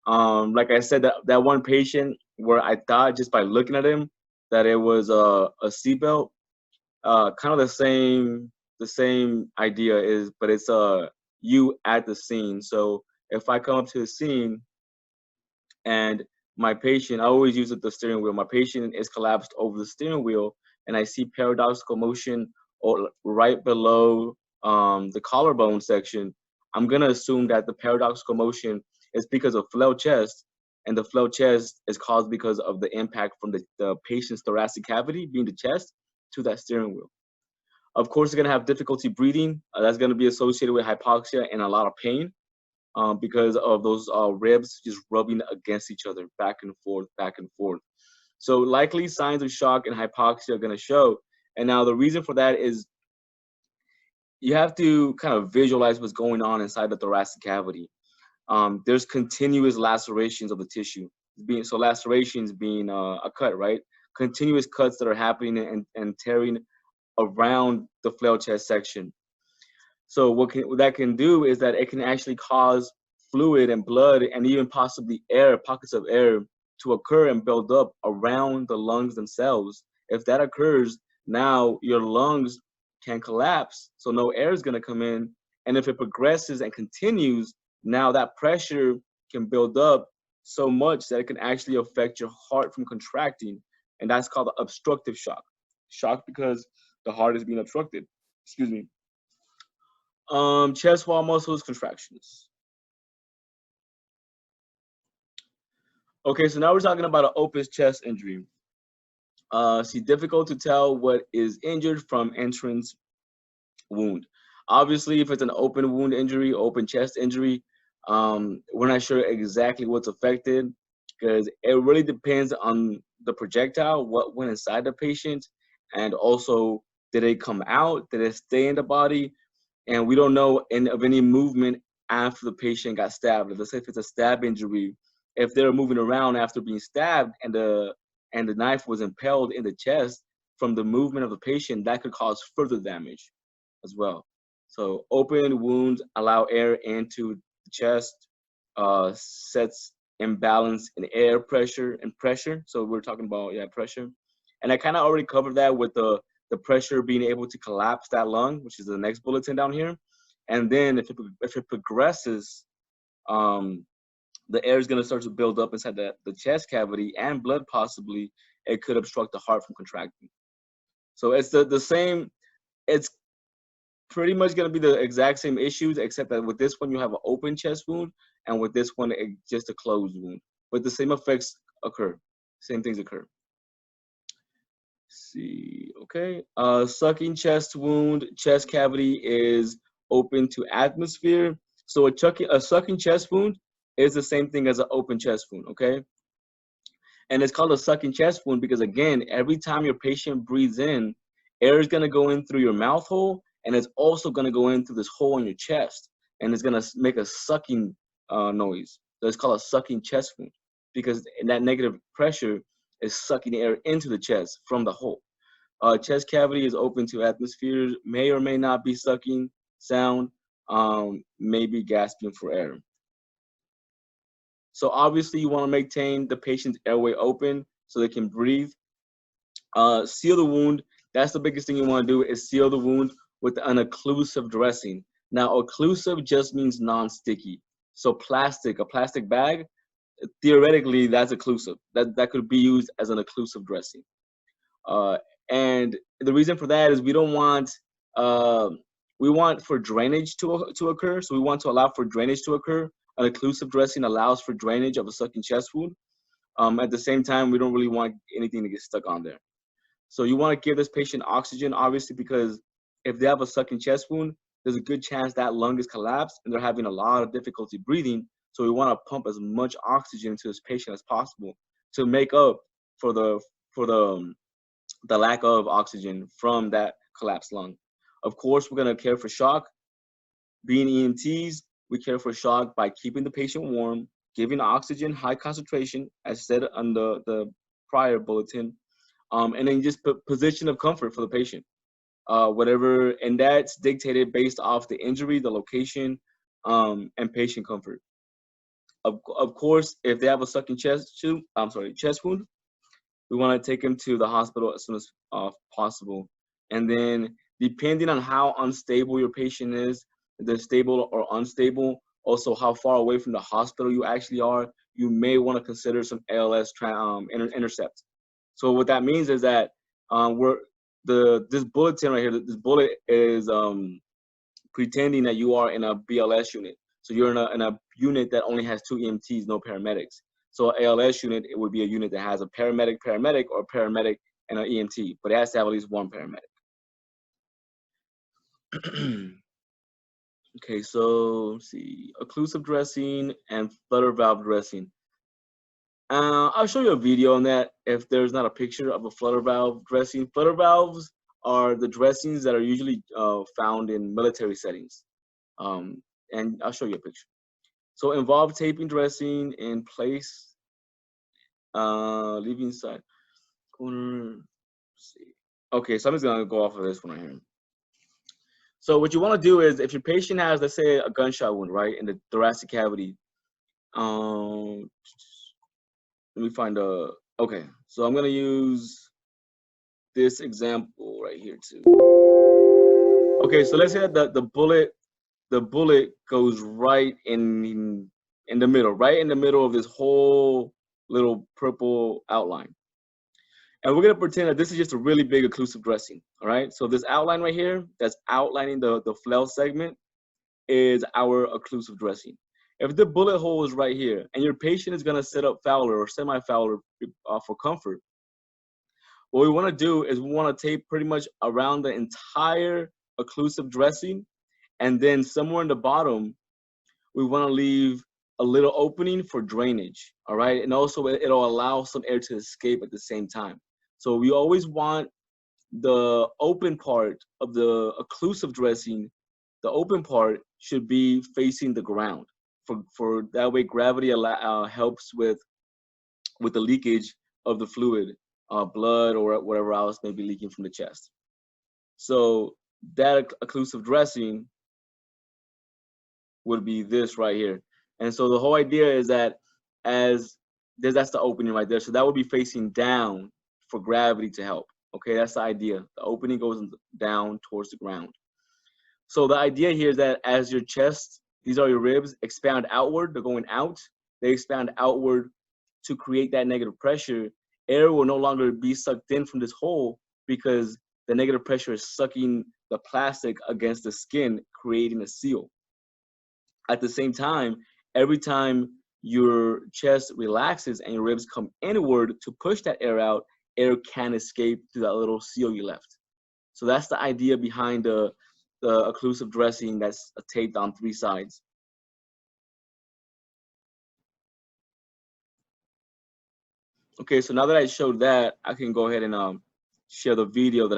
Like I said, that one patient where I thought just by looking at him that it was a seatbelt, kind of the same idea is, but it's you at the scene. So if I come up to the scene and my patient, I always use the steering wheel. My patient is collapsed over the steering wheel, and I see paradoxical motion or right below the collarbone section. I'm gonna assume that the paradoxical motion is because of flail chest, and the flail chest is caused because of the impact from the patient's thoracic cavity, being the chest, to that steering wheel. Of course, they're gonna have difficulty breathing. That's gonna be associated with hypoxia and a lot of pain because of those ribs just rubbing against each other, back and forth, back and forth. So likely signs of shock and hypoxia are gonna show. And now the reason for that is you have to kind of visualize what's going on inside the thoracic cavity. There's continuous lacerations of the tissue. So lacerations being a cut, right? Continuous cuts that are happening and tearing around the flail chest section. So what that can do is that it can actually cause fluid and blood and even possibly air, pockets of air, to occur and build up around the lungs themselves. If that occurs, now your lungs can collapse, so no air is going to come in. And if it progresses and continues, now that pressure can build up so much that it can actually affect your heart from contracting. And that's called obstructive shock. Shock because the heart is being obstructed. Excuse me. Chest wall muscles contractions. Okay, so now we're talking about an open chest injury. See, difficult to tell what is injured from entrance wound. Obviously, if it's an open wound injury, open chest injury, we're not sure exactly what's affected because it really depends on the projectile, what went inside the patient, and also did it come out, did it stay in the body, and we don't know of any movement after the patient got stabbed. Let's say if it's a stab injury, if they're moving around after being stabbed and the knife was impaled in the chest from the movement of the patient, that could cause further damage as well. So open wounds allow air into the chest, sets imbalance in air pressure and pressure. So we're talking about pressure, and I kind of already covered that with the pressure being able to collapse that lung, which is the next bulletin down here. And then if it progresses, the air is going to start to build up inside the chest cavity and blood possibly. It could obstruct the heart from contracting. So it's the same. It's pretty much going to be the exact same issues, except that with this one you have an open chest wound, and with this one just a closed wound. But the same effects occur. Same things occur. See, okay. Sucking chest wound, chest cavity is open to atmosphere. So a sucking chest wound is the same thing as an open chest wound, okay? And it's called a sucking chest wound because, again, every time your patient breathes in, air is going to go in through your mouth hole, and it's also going to go in through this hole in your chest, and it's going to make a sucking noise. So it's called a sucking chest wound because that negative pressure is sucking air into the chest from the hole. Chest cavity is open to atmosphere, may or may not be sucking sound, may be gasping for air. So obviously you want to maintain the patient's airway open so they can breathe. Seal the wound. That's the biggest thing you want to do is seal the wound with an occlusive dressing. Now, occlusive just means non-sticky. So a plastic bag, theoretically that's occlusive. That could be used as an occlusive dressing. And the reason for that is we want for drainage to occur. So we want to allow for drainage to occur. An occlusive dressing allows for drainage of a sucking chest wound. At the same time, we don't really want anything to get stuck on there. So you want to give this patient oxygen, obviously, because if they have a sucking chest wound, there's a good chance that lung is collapsed and they're having a lot of difficulty breathing. So we want to pump as much oxygen to this patient as possible to make up for the lack of oxygen from that collapsed lung. Of course, we're going to care for shock. Being EMTs, we care for shock by keeping the patient warm, giving oxygen high concentration, as said on the prior bulletin, and then just position of comfort for the patient. Whatever, and that's dictated based off the injury, the location, and patient comfort. Of course, if they have a sucking chest wound, we want to take them to the hospital as soon as possible. And then depending on how unstable your patient is, if they're stable or unstable, also how far away from the hospital you actually are, you may want to consider some ALS intercept. So what that means is that this bulletin right here, this bullet is pretending that you are in a BLS unit. So you're in a unit that only has 2 EMTs, no paramedics. So an ALS unit, it would be a unit that has a paramedic, or a paramedic and an EMT, but it has to have at least one paramedic. Okay, so let's see, occlusive dressing and Flutter-Valve dressing. I'll show you a video on that if there's not a picture of a Flutter-Valve dressing. Flutter-Valves are the dressings that are usually found in military settings. And I'll show you a picture. So involve taping dressing in place, leaving side corner. Let's see. Okay, so I'm just gonna go off of this one right here. So what you want to do is, if your patient has, let's say, a gunshot wound, right, in the thoracic cavity, let me find a. Okay, so I'm gonna use this example right here too. Okay, so let's say that the bullet goes right in the middle, right in the middle of this whole little purple outline. And we're gonna pretend that this is just a really big occlusive dressing, all right? So this outline right here, that's outlining the flail segment, is our occlusive dressing. If the bullet hole is right here, and your patient is gonna set up Fowler or semi-Fowler for comfort, what we wanna do is we wanna tape pretty much around the entire occlusive dressing, and then somewhere in the bottom, we wanna leave a little opening for drainage, all right? And also it'll allow some air to escape at the same time. So we always want the open part of the occlusive dressing, the open part should be facing the ground. For that way, gravity helps with the leakage of the fluid, blood or whatever else may be leaking from the chest. So that occlusive dressing would be this right here. And so the whole idea is that that's the opening right there. So that would be facing down for gravity to help. Okay, that's the idea. The opening goes down towards the ground. So the idea here is that as your chest, these are your ribs, expand outward, they're going out, they expand outward to create that negative pressure. Air will no longer be sucked in from this hole because the negative pressure is sucking the plastic against the skin, creating a seal. At the same time, every time your chest relaxes and your ribs come inward to push that air out, air can escape through that little seal you left. So that's the idea behind the occlusive dressing that's taped on 3 sides. Okay, so now that I showed that, I can go ahead and share the video that